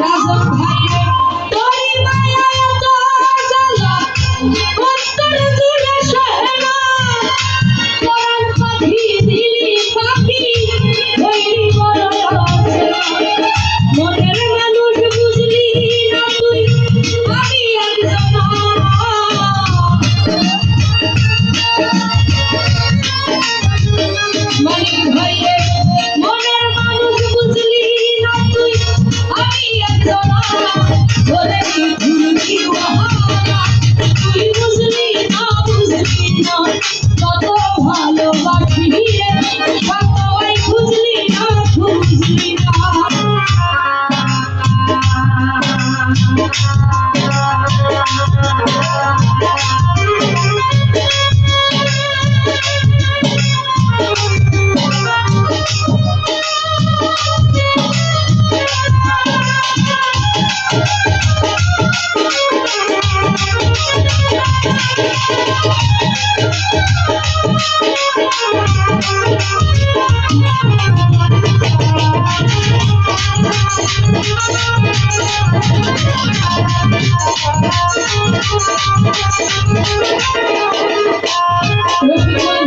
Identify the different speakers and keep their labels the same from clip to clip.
Speaker 1: রাজন ভাইরে তোরি মায়া এত জ্বালা অন্তর জুড়ে সহে না পরাণ পাখি দিলি পাখি হইলি বড় অচেনা মনের মানুষ বুঝলি না তুই আমি একজনা মানিক ভাইরে মনের মানুষ বুঝলি না তুই আমি একজনা বলে কি ভুলবি ওহানা তুই বুঝলি না কত ভালোবাসি রে সবাই বুঝলি না রফিকুল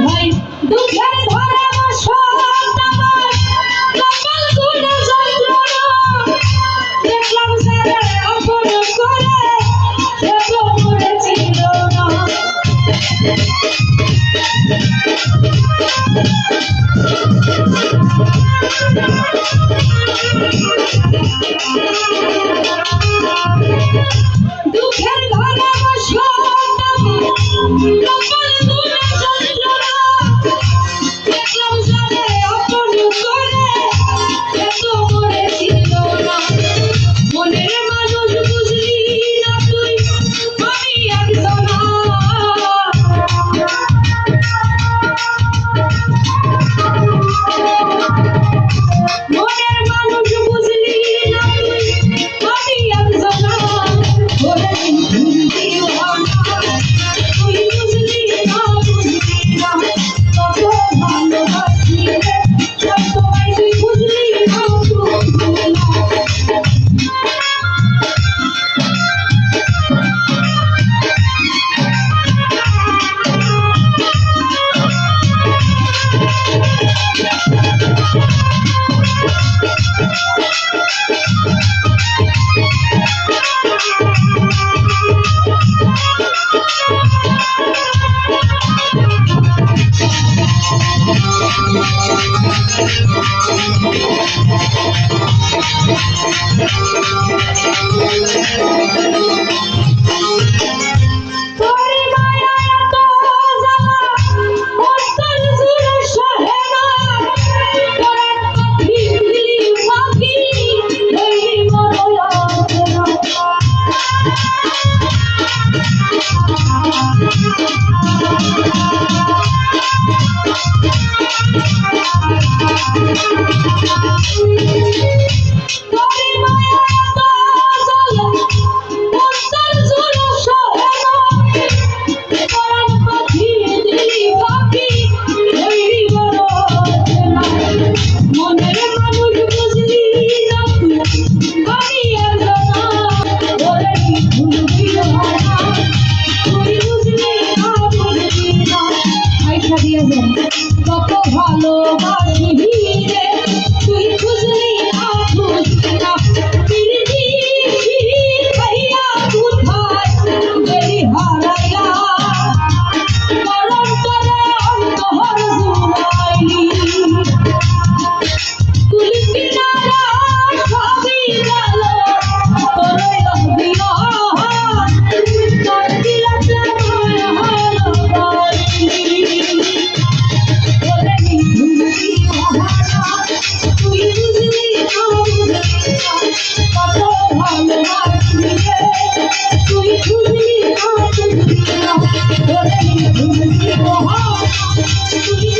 Speaker 1: ভাই দুঃখের ধরে বসত আমার কপাল গুনে যন্ত্রণা দেখলাম সারা আপন করে এত মরেছিল না দুঃখের ধরে বসত আমার কপাল গুনে যন্ত্রণা দেখলাম সারা আপন করে এত মরেছিল না মনের মানুষ বুঝলি না তুই আমি একজনা মনের মানুষ বুঝলি না তুই আমি একজনা বলে ভুলবি ওহানা তুই বুঝলি না কত ভালোবাসি রে সবাই তুই বুঝলি না তোরি মায়া এত জ্বালা অন্তর জুড়ে সহে না পরাণ পাখি দিলি পাখি হইলি বড় অচেনা তোরি মায়া এত জ্বালা অন্তর জুড়ে সহে না পরাণ পাখি দিলি পাখি হইলি বড় অচেনা মনের মানুষ বুঝলি না তুই আমি একজনা বলে কি ভুলবি ওহানা তুই বুঝলি না আইসা দিয়েছেন কত ভালোবাসি রে তুই বুঝলি না পিরিতি খাইয়া কোথায় গেলি হারাইয়া মরণ করে অন্তর জুড়াইলি তুই কিনারা সবই গেল তোরে লহবিয়া তোর দিলতে মায়া হারাইলি বলে নি ভুলবি ওহানা তুই বুঝলি না কত ভালোবাসি রে তুই বুঝলি না বলে নি ভুলবি ওহানা তুই